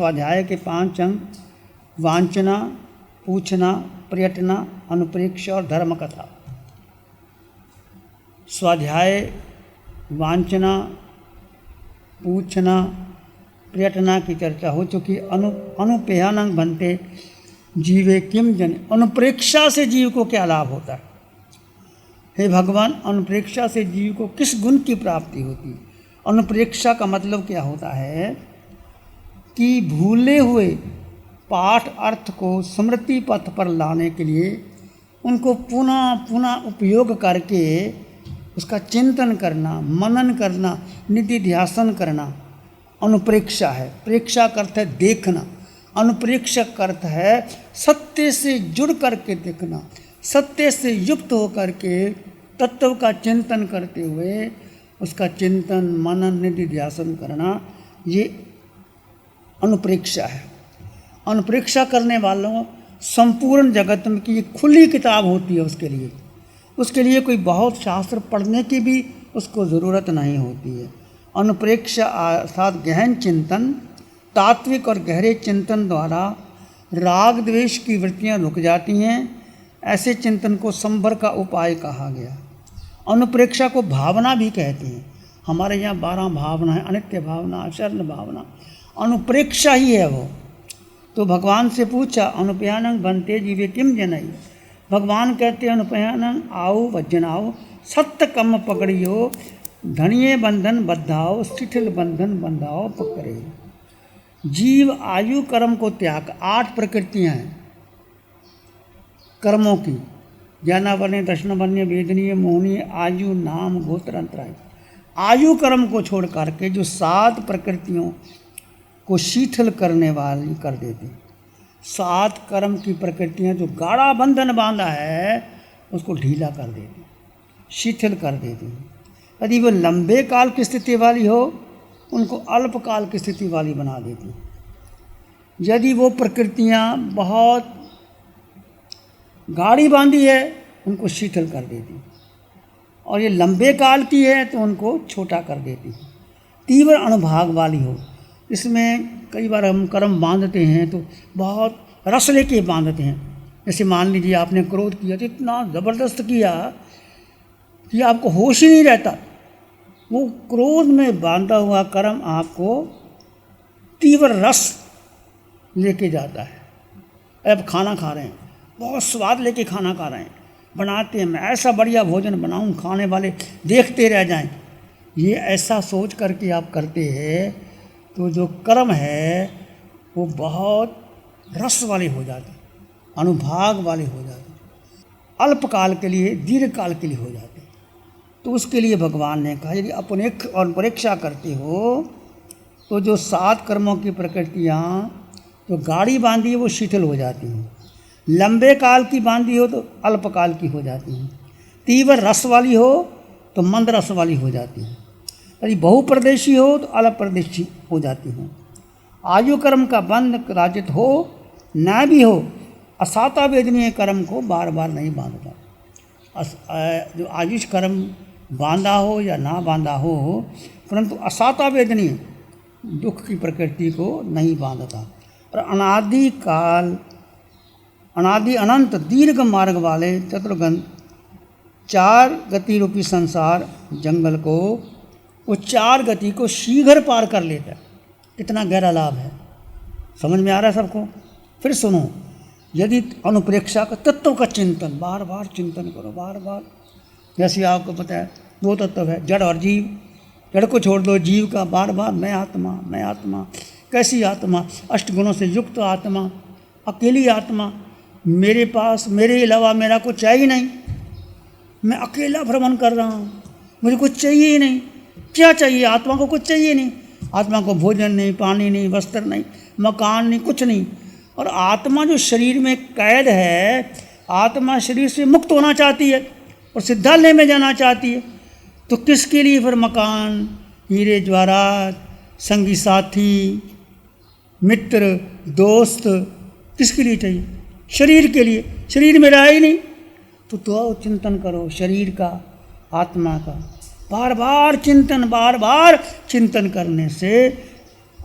स्वाध्याय के 5 अंग वांछना, पूछना, प्रयत्न, अनुप्रेक्षा और धर्म कथा। स्वाध्याय वांछना, पूछना, प्रयत्न की चर्चा हो चुकी। अनुपेयानंग बनते जीवे किम जन, अनुप्रेक्षा से जीव को क्या लाभ होता है? हे भगवान, अनुप्रेक्षा से जीव को किस गुण की प्राप्ति होती? अनुप्रेक्षा का मतलब क्या होता है कि भूले हुए पाठ अर्थ को स्मृति पथ पर लाने के लिए उनको पुनः पुनः उपयोग करके उसका चिंतन करना, मनन करना, निधि ध्यासन करना अनुप्रेक्षा है। प्रेक्षा का अर्थ है देखना, अनुप्रेक्षा का अर्थ है सत्य से जुड़ करके देखना, सत्य से युक्त होकर के तत्व का चिंतन करते हुए उसका चिंतन, मनन, निधि ध्यासन करना, ये अनुप्रेक्षा है। अनुप्रेक्षा करने वालों संपूर्ण जगत में की खुली किताब होती है उसके लिए कोई बहुत शास्त्र पढ़ने की भी उसको ज़रूरत नहीं होती है। अनुप्रेक्षा अर्थात गहन चिंतन, तात्विक और गहरे चिंतन द्वारा राग द्वेष की वृत्तियाँ रुक जाती हैं। ऐसे चिंतन को संभर का उपाय कहा गया। अनुप्रेक्षा को भावना भी कहते हैं। हमारे यहाँ 12 भावना है, अनित्य भावना, शरण भावना, अनुप्रेक्षा ही है वो। तो भगवान से पूछा, अनुपयानंग बनते जीवे किम जनई। भगवान कहते हैं, अनुपयानंग आओ वज्जनाओ, सत्य कम पकड़ियो, धनिये बंधन बद्धाओ, शिथिल बंधन बंधाओ पकड़े। जीव आयु कर्म को त्याग, 8 प्रकृतियाँ हैं कर्मों की, ज्ञानावर्ण, दर्शनवर्ण, वेदनीय, मोहनीय, आयु, नाम, गोत्र, अंतराय। आयु कर्म को छोड़ करके जो 7 प्रकृतियों को शिथिल करने वाली कर देती। 7 कर्म की प्रकृतियाँ जो गाढ़ा बंधन बांधा है उसको ढीला कर देती, शिथिल कर देती। यदि वो लंबे काल की स्थिति वाली हो उनको अल्प काल की स्थिति वाली बना देती। यदि वो प्रकृतियाँ बहुत गाढ़ी बांधी है उनको शिथिल कर देती, और ये लंबे काल की है तो उनको छोटा कर देती। तीव्र अनुभाग वाली हो, इसमें कई बार हम कर्म बांधते हैं तो बहुत रस लेके बांधते हैं। जैसे मान लीजिए आपने क्रोध किया तो इतना ज़बरदस्त किया कि आपको होश ही नहीं रहता। वो क्रोध में बांधा हुआ कर्म आपको तीव्र रस लेके जाता है। अब खाना खा रहे हैं, बहुत स्वाद लेके खाना खा रहे हैं, बनाते हैं, मैं ऐसा बढ़िया भोजन बनाऊं खाने वाले देखते रह जाएं, ये ऐसा सोच करके आप करते हैं तो जो कर्म है वो बहुत रस वाले हो जाते, अनुभाग वाले हो जाते, अल्पकाल के लिए, दीर्घ काल के लिए हो जाते। तो उसके लिए भगवान ने कहा यदि अनुप्रेक्षा करते हो तो जो 7 कर्मों की प्रकृतियाँ जो गाढ़ी बांधी है वो शिथिल हो जाती हैं, लंबे काल की बांधी हो तो अल्पकाल की हो जाती हैं, तीव्र रस वाली हो तो मंद रस वाली हो जाती हैं, यदि बहुप्रदेशी हो तो अलग प्रदेशी हो जाती हैं। आयु कर्म का बंध कदाचित हो न भी हो, असाता वेदनीय कर्म को बार बार नहीं बांधता। जो आयुष कर्म बांधा हो या ना बांधा हो, परंतु असाता वेदनीय दुख की प्रकृति को नहीं बांधता। और अनादि अनंत दीर्घ मार्ग वाले चतुर्गन 4 गति रूपी संसार जंगल को, वो 4 गति को शीघ्र पार कर लेता है। कितना गहरा लाभ है, समझ में आ रहा है सबको? फिर सुनो, यदि अनुप्रेक्षा का तत्व का चिंतन बार बार चिंतन करो, बार बार, जैसे आपको पता है 2 तत्व है, जड़ और जीव। जड़ को छोड़ दो, जीव का बार बार मैं आत्मा, मैं आत्मा। कैसी आत्मा? 8 गुणों से युक्त आत्मा, अकेली आत्मा, मेरे पास मेरे अलावा मेरा कुछ चाहिए नहीं, मैं अकेला भ्रमण कर रहा हूँ, मुझे कुछ चाहिए ही नहीं। क्या चाहिए? आत्मा को कुछ चाहिए नहीं। आत्मा को भोजन नहीं, पानी नहीं, वस्त्र नहीं, मकान नहीं, कुछ नहीं। और आत्मा जो शरीर में कैद है, आत्मा शरीर से मुक्त होना चाहती है और सिद्धालय में जाना चाहती है। तो किसके लिए फिर मकान, हीरे जवाहरात, संगी साथी, मित्र, दोस्त, किसके लिए चाहिए? शरीर के लिए। शरीर में रहा ही नहीं तो चिंतन करो शरीर का, आत्मा का। बार बार चिंतन करने से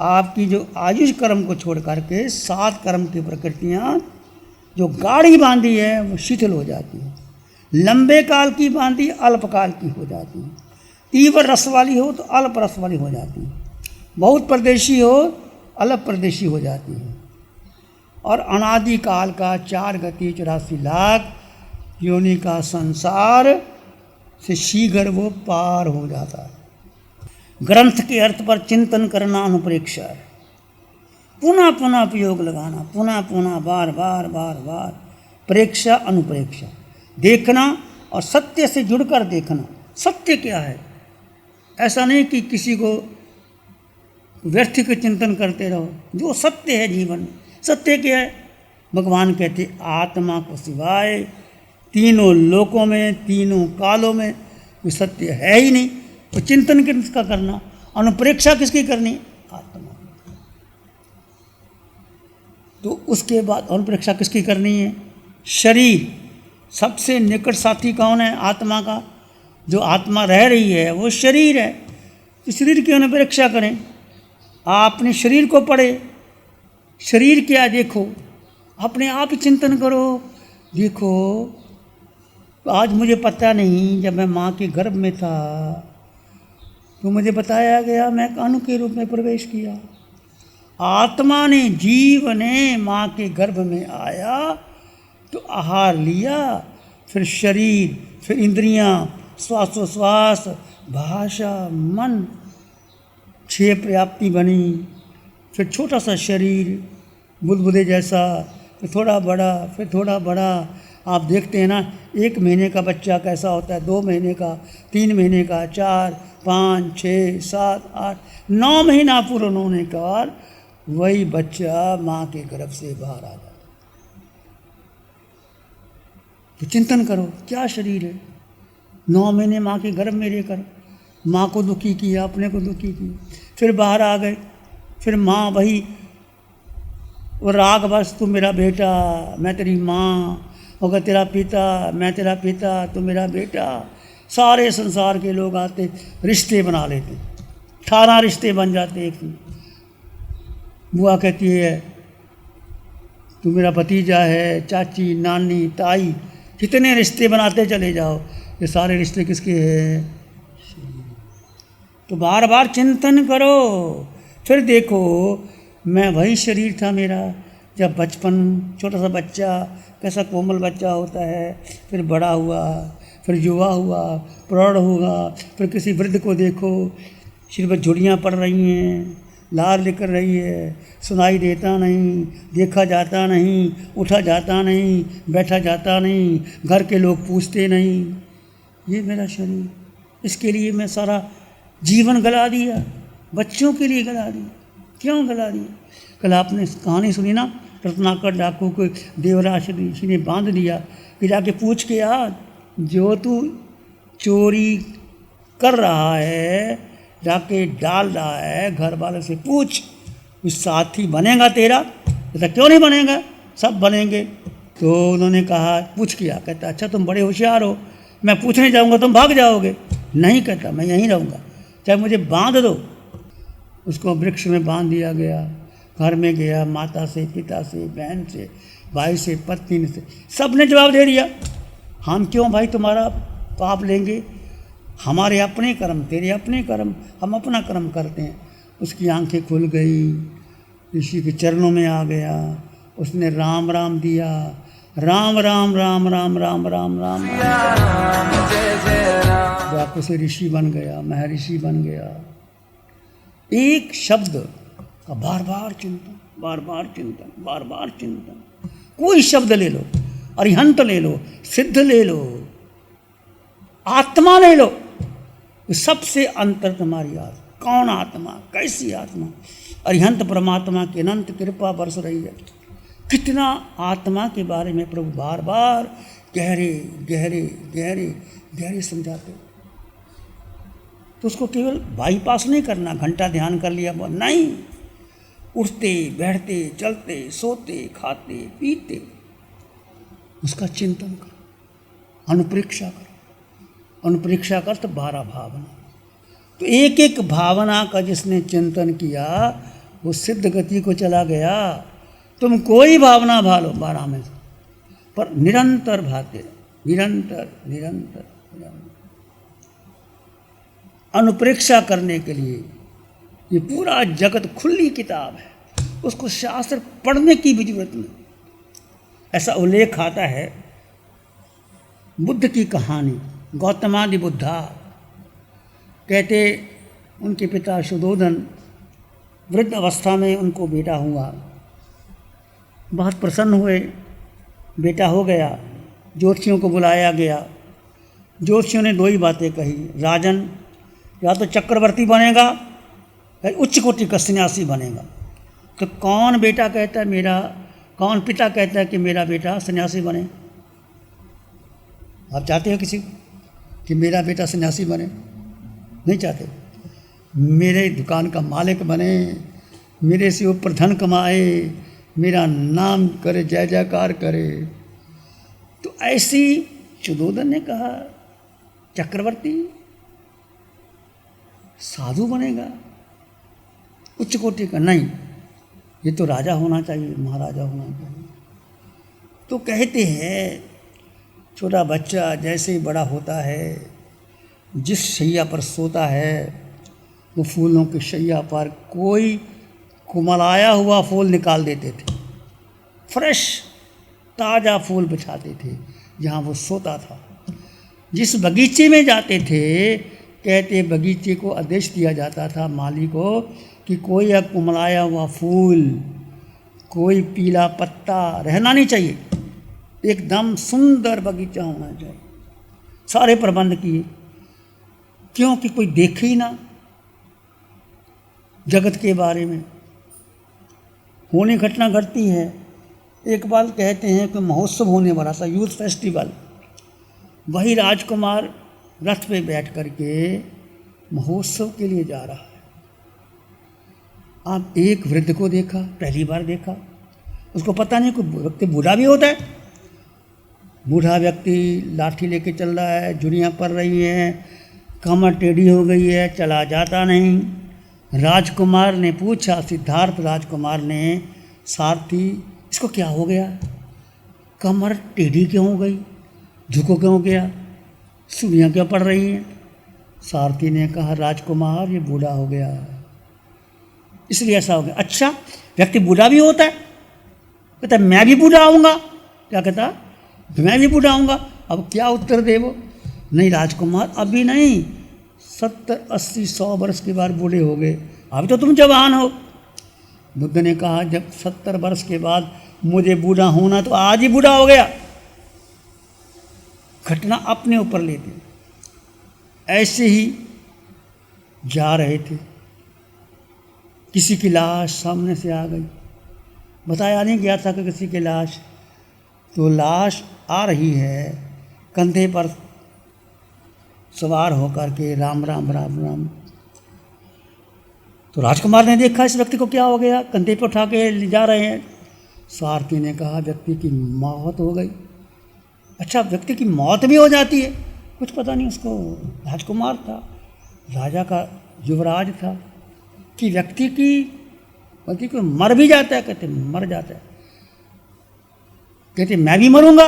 आपकी जो आयुष कर्म को छोड़ करके 7 कर्म की प्रकृतियाँ जो गाढ़ी बांधी है वो शिथिल हो जाती है, लंबे काल की बांधी अल्पकाल की हो जाती है, तीव्र रस वाली हो तो अल्प रस वाली हो जाती है, बहुत परदेशी हो अल्प परदेशी हो जाती है। और अनादि काल का 4 गति 84 लाख योनि का संसार से शीघ्र वो पार हो जाता है। ग्रंथ के अर्थ पर चिंतन करना अनुप्रेक्षा, पुनः पुनः प्रयोग लगाना, पुनः पुनः बार बार बार बार, प्रेक्षा अनुप्रेक्षा, देखना और सत्य से जुड़कर देखना। सत्य क्या है? ऐसा नहीं कि किसी को व्यर्थ के चिंतन करते रहो, जो सत्य है जीवन में। सत्य क्या है? भगवान कहते आत्मा को सिवाय तीनों लोकों में, तीनों कालों में कोई सत्य है ही नहीं। तो चिंतन किसका करना? अनुप्रेक्षा किसकी करनी? आत्मा। तो उसके बाद अनुप्रेक्षा किसकी करनी है? शरीर। सबसे निकट साथी कौन है आत्मा का? जो आत्मा रह रही है वो शरीर है। तो शरीर की अनुप्रेक्षा करें। आपने शरीर को पढ़े, शरीर क्या देखो, अपने आप ही चिंतन करो। देखो आज मुझे पता नहीं, जब मैं माँ के गर्भ में था तो मुझे बताया गया, मैं अणु के रूप में प्रवेश किया। आत्मा ने, जीव ने माँ के गर्भ में आया तो आहार लिया, फिर शरीर, फिर इंद्रियां, श्वासोश्वास, भाषा, मन, 6 पर्याप्ति बनी, फिर छोटा सा शरीर बुलबुले जैसा, फिर थोड़ा बड़ा, फिर थोड़ा बड़ा। आप देखते हैं ना, 1 महीने का बच्चा कैसा होता है, 2 महीने का, 3 महीने का, 4, 5, 6, 7, 8, 9 महीना पूर्ण होने के बाद वही बच्चा माँ के गर्भ से बाहर आ जाता। तो चिंतन करो क्या शरीर है। 9 महीने माँ के गर्भ में रहकर माँ को दुखी किया, अपने को दुखी किया, फिर बाहर आ गए, फिर माँ वही वो राग बस, तू मेरा बेटा मैं तेरी माँ, होगा तेरा पिता मैं तेरा पिता तू मेरा बेटा। सारे संसार के लोग आते, रिश्ते बना लेते, 18 रिश्ते बन जाते एक दिन। बुआ कहती है तू मेरा भतीजा है, चाची, नानी, ताई, कितने रिश्ते बनाते चले जाओ। ये सारे रिश्ते किसके हैं? तो बार बार चिंतन करो। फिर देखो मैं वही शरीर था मेरा, जब बचपन, छोटा सा बच्चा, कैसा कोमल बच्चा होता है, फिर बड़ा हुआ, फिर युवा हुआ, प्रौढ़ हुआ, फिर किसी वृद्ध को देखो सिर पर झुर्रियाँ पड़ रही हैं, लार निकल रही है, सुनाई देता नहीं, देखा जाता नहीं, उठा जाता नहीं, बैठा जाता नहीं, घर के लोग पूछते नहीं। ये मेरा शरीर, इसके लिए मैं सारा जीवन गला दिया, बच्चों के लिए गला दिया। क्यों गला दिया? कल आपने कहानी सुनी ना, रत्नाकर डाकू को देवराज ऋषि ने बांध दिया कि जाके पूछ के आ, जो तू चोरी कर रहा है, जाके डाल रहा है, घर वाले से पूछ, उस साथी बनेगा तेरा? कहता क्यों नहीं बनेगा, सब बनेंगे। तो उन्होंने कहा पूछ किया। कहता अच्छा तुम बड़े होशियार हो, मैं पूछने जाऊँगा तुम भाग जाओगे। नहीं, कहता मैं यहीं रहूँगा, चाहे मुझे बांध दो। उसको वृक्ष में बांध दिया गया। घर में गया, माता से, पिता से, बहन से, भाई से, पत्नी से, सब ने जवाब दे दिया हम क्यों भाई तुम्हारा पाप लेंगे, हमारे अपने कर्म, तेरे अपने कर्म, हम अपना कर्म करते हैं। उसकी आंखें खुल गई, ऋषि के चरणों में आ गया, उसने राम राम दिया, राम राम राम राम राम राम राम जाकर से ऋषि बन गया, महर्षि बन गया। एक शब्द का बार बार चिंतन, बार बार चिंतन, बार बार चिंतन। कोई शब्द ले लो, अरिहंत ले लो, सिद्ध ले लो, आत्मा ले लो, सबसे अंतर तुम्हारी आत्मा। कौन आत्मा, कैसी आत्मा? अरिहंत परमात्मा की अनंत कृपा बरस रही है। कितना आत्मा के बारे में प्रभु बार बार गहरे गहरे गहरे गहरे समझाते। तो उसको केवल बाईपास नहीं करना, घंटा ध्यान कर लिया वो नहीं, उठते बैठते चलते सोते खाते पीते उसका चिंतन करो, अनुप्रेक्षा करो। अनुप्रेक्षा कर तो 12 भावना। तो एक एक भावना का जिसने चिंतन किया वो सिद्ध गति को चला गया। तुम कोई भावना भालो 12 में से, पर निरंतर भाते रहो, निरंतर निरंतर निरंतर। अनुप्रेक्षा करने के लिए ये पूरा जगत खुली किताब है, उसको शास्त्र पढ़ने की भी जरूरत नहीं। ऐसा उल्लेख आता है बुद्ध की कहानी, गौतमादि बुद्धा कहते उनके पिता सुधोधन वृद्ध अवस्था में उनको बेटा हुआ, बहुत प्रसन्न हुए, बेटा हो गया। ज्योतिषियों को बुलाया गया, ज्योतिषियों ने 2 ही बातें कही, राजन या तो चक्रवर्ती बनेगा या उच्च कोटि का सन्यासी बनेगा। तो कौन बेटा कहता है मेरा, कौन पिता कहता है कि मेरा बेटा सन्यासी बने? आप चाहते हो किसी कि मेरा बेटा सन्यासी बने? नहीं चाहते। मेरे दुकान का मालिक बने, मेरे से ऊपर धन कमाए, मेरा नाम करे, जय जयकार करे। तो ऐसी सुधोधन ने कहा चक्रवर्ती साधु बनेगा, उच्च कोटि का नहीं, ये तो राजा होना चाहिए, महाराजा होना चाहिए। तो कहते हैं छोटा बच्चा जैसे ही बड़ा होता है, जिस शैया पर सोता है वो फूलों की शैया पर कोई कुमलाया हुआ फूल निकाल देते थे, फ्रेश ताज़ा फूल बिछाते थे जहाँ वो सोता था। जिस बगीचे में जाते थे, कहते बगीचे को आदेश दिया जाता था माली को कि कोई कुमलाया हुआ फूल, कोई पीला पत्ता रहना नहीं चाहिए, एकदम सुंदर बगीचा होना चाहिए। सारे प्रबंध किए, क्योंकि कोई देखे ही ना जगत के बारे में। होने घटना घटती है, एक बार कहते हैं कि महोत्सव होने वाला था, यूथ फेस्टिवल। वही राजकुमार रथ पे बैठ करके महोत्सव के लिए जा रहा है। आप एक वृद्ध को देखा, पहली बार देखा, उसको पता नहीं कोई व्यक्ति बूढ़ा भी होता है। बूढ़ा व्यक्ति लाठी लेके चल रहा है, झुर्रियाँ पड़ रही हैं, कमर टेढ़ी हो गई है, चला जाता नहीं। राजकुमार ने पूछा, सिद्धार्थ राजकुमार ने, सारथी इसको क्या हो गया, कमर टेढ़ी क्यों हो गई, झुको क्यों गया, सुइयाँ क्यों पड़ रही हैं? सारथी ने कहा राजकुमार ये बूढ़ा हो गया, इसलिए ऐसा हो गया। अच्छा, व्यक्ति बूढ़ा भी होता है? कहता मैं भी बूढ़ा आऊँगा। क्या कहता? मैं भी बूढ़ा आऊँगा। अब क्या उत्तर दे वो? नहीं राजकुमार अभी नहीं, 70, 80, 100 वर्ष के बाद बूढ़े हो गए, अभी तो तुम जवान हो। बुद्ध ने कहा जब 70 वर्ष के बाद मुझे बूढ़ा होना तो आज ही बूढ़ा हो गया। घटना अपने ऊपर लेते। ऐसे ही जा रहे थे, किसी की लाश सामने से आ गई, बताया नहीं गया था कि किसी की लाश, तो लाश आ रही है, कंधे पर सवार होकर के राम राम राम राम। तो राजकुमार ने देखा इस व्यक्ति को क्या हो गया, कंधे पर उठा के ले जा रहे हैं। सारथी ने कहा व्यक्ति की मौत हो गई। अच्छा, व्यक्ति की मौत भी हो जाती है? कुछ पता नहीं उसको, राजकुमार था, राजा का युवराज था, कि व्यक्ति को मर भी जाता है? कहते मर जाता है। कहते मैं भी मरूंगा?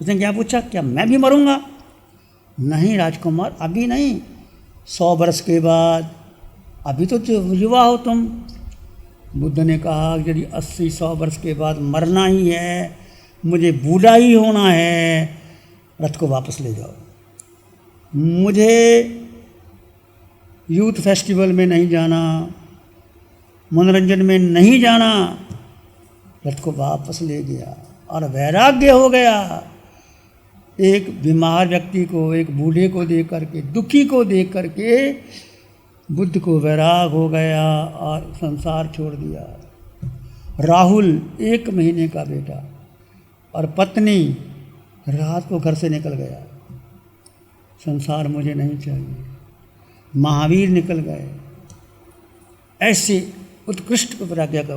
उसने क्या पूछा, क्या मैं भी मरूंगा? नहीं राजकुमार अभी नहीं, 100 वर्ष के बाद, अभी तो युवा हो तुम। बुद्ध ने कहा यदि 80-100 वर्ष के बाद मरना ही है, मुझे बूढ़ा ही होना है, रथ को वापस ले जाओ, मुझे यूथ फेस्टिवल में नहीं जाना, मनोरंजन में नहीं जाना। रथ को वापस ले गया और वैराग्य हो गया। एक बीमार व्यक्ति को, एक बूढ़े को देख करके, दुखी को देख करके बुद्ध को वैराग हो गया और संसार छोड़ दिया। राहुल 1 महीने का बेटा और पत्नी रात को घर से निकल गया, संसार मुझे नहीं चाहिए। महावीर निकल गए। ऐसे उत्कृष्ट वैराग्य का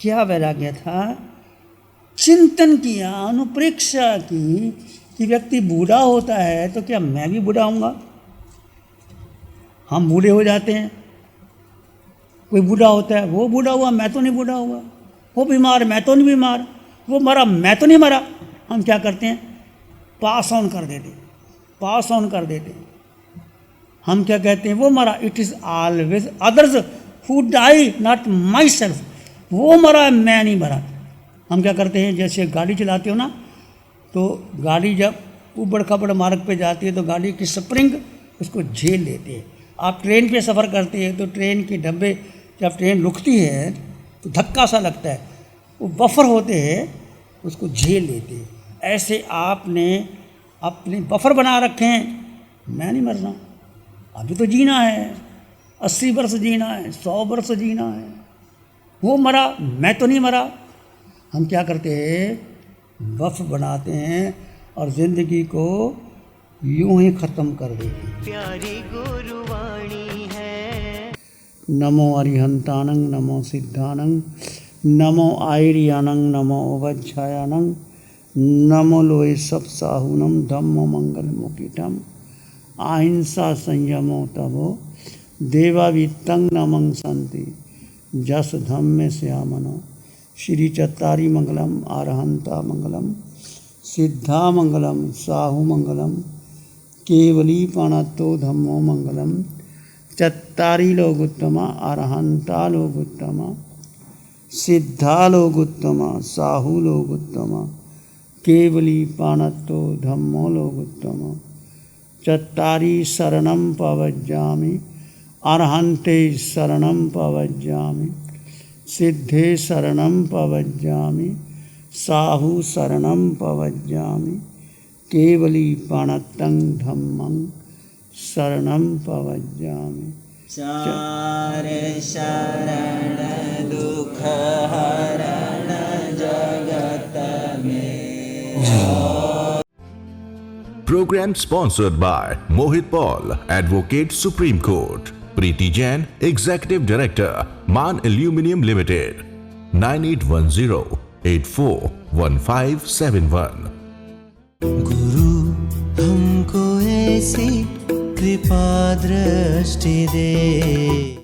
क्या वैराग्य था? चिंतन किया, अनुप्रेक्षा की कि व्यक्ति बूढ़ा होता है तो क्या मैं भी बूढ़ा होऊंगा? हम बूढ़े हो जाते हैं, कोई बूढ़ा होता है, वो बूढ़ा हुआ मैं तो नहीं बूढ़ा हुआ, वो बीमार मैं तो नहीं बीमार, वो मरा मैं तो नहीं मरा। हम क्या करते हैं, पास ऑन कर देते, पास ऑन कर देते। हम क्या कहते हैं, वो मरा, it is always others who die not my self, वो मरा मैं नहीं मरा। हम क्या करते हैं, जैसे गाड़ी चलाते हो ना, तो गाड़ी जब ऊबड़ खाबड़ मार्ग पे जाती है तो गाड़ी की स्प्रिंग उसको झेल लेते हैं। आप ट्रेन पे सफ़र करते हैं तो ट्रेन के डब्बे जब ट्रेन रुकती है तो धक्का सा लगता है, वो बफर होते हैं उसको झेल लेते हैं। ऐसे आपने अपने बफर बना रखे हैं, मैं नहीं मरना, अभी तो जीना है, 80 वर्ष जीना है, 100 वर्ष जीना है, वो मरा मैं तो नहीं मरा। हम क्या करते हैं, बफ बनाते हैं और ज़िंदगी को यूं ही ख़त्म कर देते हैं। प्यारी गुरुवाणी है। नमो अरिहंतानंग, नमो सिद्धानंग, नमो आयरियानंग, नमो वज्झायानंग, नमो लोए सब साहुनम, धम्मो मंगल मुकीटम, अहिंसा संयमो तबो, देवावित्तं नमं संति, जस धम्मे श्यामनो, श्री चत्तारी मंगलम, आरहंता मंगलम, सिद्धा मंगलम, साहु मंगलम, केवली पाणतो धम्मो मंगलम, चत्तारी लोगुत्तमा, अरहंता लोगुत्तमा, सिद्धा लोगुत्तमा, साहु लोगुत्तमा, केवली पाणतो धम्मो लोगुत्तमा, चत्तारी शरणं पवज्जामि, अरहंते शरणं पवज्जामि, सिद्धे शरणं पवज्जामि, साहु शरणं पवज्जामि, केवली पाणतं धम्मं शरणं पवज्जामि। चार शरण दुख हरण जगत में। Program sponsored by Mohit Paul, Advocate, Supreme Court. Preeti Jain, Executive Director, Man Aluminium Limited. 9810841571। गुरु हमको ऐसी कृपा दृष्टि दे।